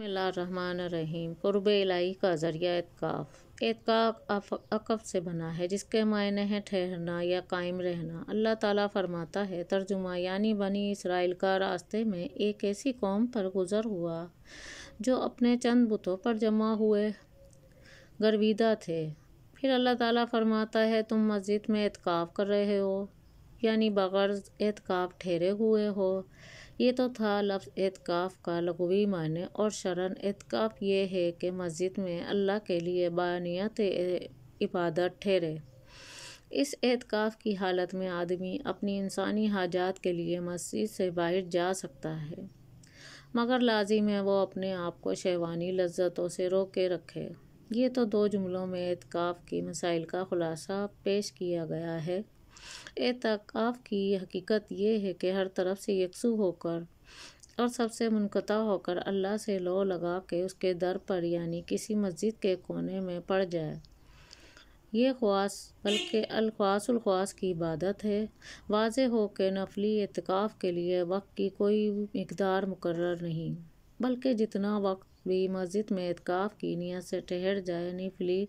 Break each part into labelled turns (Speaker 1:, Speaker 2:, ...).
Speaker 1: بسم اللہ الرحمن الرحیم۔ قرب الہی کا ذریعہ اعتکاف۔ اعتکاف عقف سے بنا ہے جس کے معنی ہے ٹھہرنا یا قائم رہنا۔ اللہ تعالیٰ فرماتا ہے، ترجمہ یعنی بنی اسرائیل کا راستے میں ایک ایسی قوم پر گزر ہوا جو اپنے چند بتوں پر جمع ہوئے گرویدہ تھے۔ پھر اللہ تعالیٰ فرماتا ہے، تم مسجد میں اعتکاف کر رہے ہو، یعنی بغرض اعتکاف ٹھہرے ہوئے ہو۔ یہ تو تھا لفظ اعتکاف کا لغوی معنی، اور شرعاً اعتکاف یہ ہے کہ مسجد میں اللہ کے لیے بانیت عبادت ٹھہرے۔ اس اعتکاف کی حالت میں آدمی اپنی انسانی حاجات کے لیے مسجد سے باہر جا سکتا ہے، مگر لازم ہے وہ اپنے آپ کو شہوانی لذتوں سے روکے رکھے۔ یہ تو دو جملوں میں اعتکاف کی مسائل کا خلاصہ پیش کیا گیا ہے۔ اعتکاف کی حقیقت یہ ہے کہ ہر طرف سے یکسو ہو کر اور سب سے منقطع ہو کر اللہ سے لو لگا کے اس کے در پر یعنی کسی مسجد کے کونے میں پڑ جائے۔ یہ خواص بلکہ الخواص الخواص کی عبادت ہے۔ واضح ہو کہ نفلی اعتکاف کے لیے وقت کی کوئی مقدار مقرر نہیں، بلکہ جتنا وقت بھی مسجد میں اعتکاف کی نیت سے ٹھہر جائے نفلی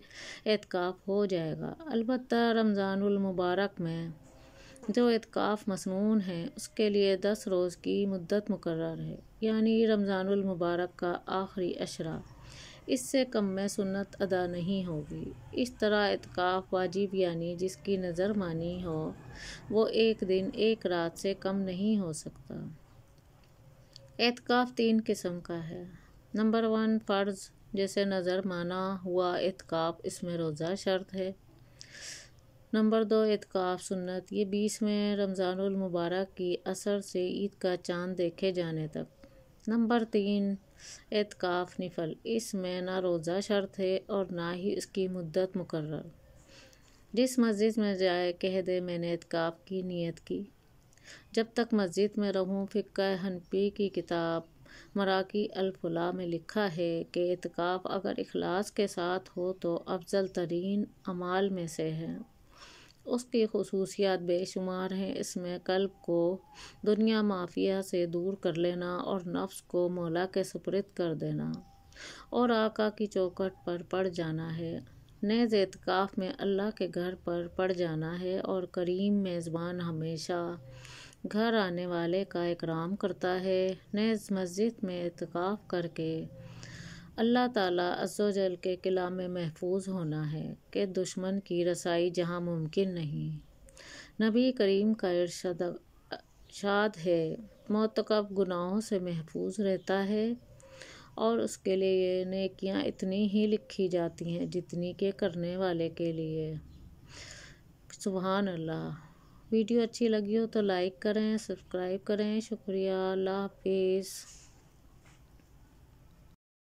Speaker 1: اعتکاف ہو جائے گا۔ البتہ رمضان المبارک میں جو اعتکاف مسنون ہے اس کے لیے 10 روز کی مدت مقرر ہے، یعنی رمضان المبارک کا آخری عشرہ۔ اس سے کم میں سنت ادا نہیں ہوگی۔ اس طرح اعتکاف واجب یعنی جس کی نظر مانی ہو وہ ایک دن ایک رات سے کم نہیں ہو سکتا۔ اعتکاف 3 قسم کا ہے۔ نمبر 1 فرض، جیسے نظر مانا ہوا اعتکاف، اس میں روزہ شرط ہے۔ نمبر 2 اعتکاف سنت، یہ 20ویں رمضان المبارک کی عصر سے عید کا چاند دیکھے جانے تک۔ نمبر 3 اعتکاف نفل، اس میں نہ روزہ شرط ہے اور نہ ہی اس کی مدت مقرر۔ جس مسجد میں جائے کہہ دے میں نے اعتکاف کی نیت کی۔ جب تک مسجد میں رہوں، فقہ حنفی کی کتاب مراقی الفلاح میں لکھا ہے کہ اعتکاف اگر اخلاص کے ساتھ ہو تو افضل ترین اعمال میں سے ہے۔ اس کی خصوصیات بے شمار ہیں۔ اس میں قلب کو دنیا مافیہ سے دور کر لینا اور نفس کو مولا کے سپرد کر دینا اور آقا کی چوکھٹ پر پڑ جانا ہے۔ نیز اعتکاف میں اللہ کے گھر پر پڑ جانا ہے اور کریم میزبان ہمیشہ گھر آنے والے کا اکرام کرتا ہے۔ نیز مسجد میں اعتکاف کر کے اللہ تعالیٰ عز و جل کے قلعہ میں محفوظ ہونا ہے کہ دشمن کی رسائی جہاں ممکن نہیں۔ نبی کریم کا ارشاد ہے، معتکف گناہوں سے محفوظ رہتا ہے اور اس کے لیے نیکیاں اتنی ہی لکھی جاتی ہیں جتنی کہ کرنے والے کے لیے۔ سبحان اللہ۔ ویڈیو اچھی لگی ہو تو لائک کریں، سبسکرائب کریں۔ شکریہ۔ اللہ حافظ۔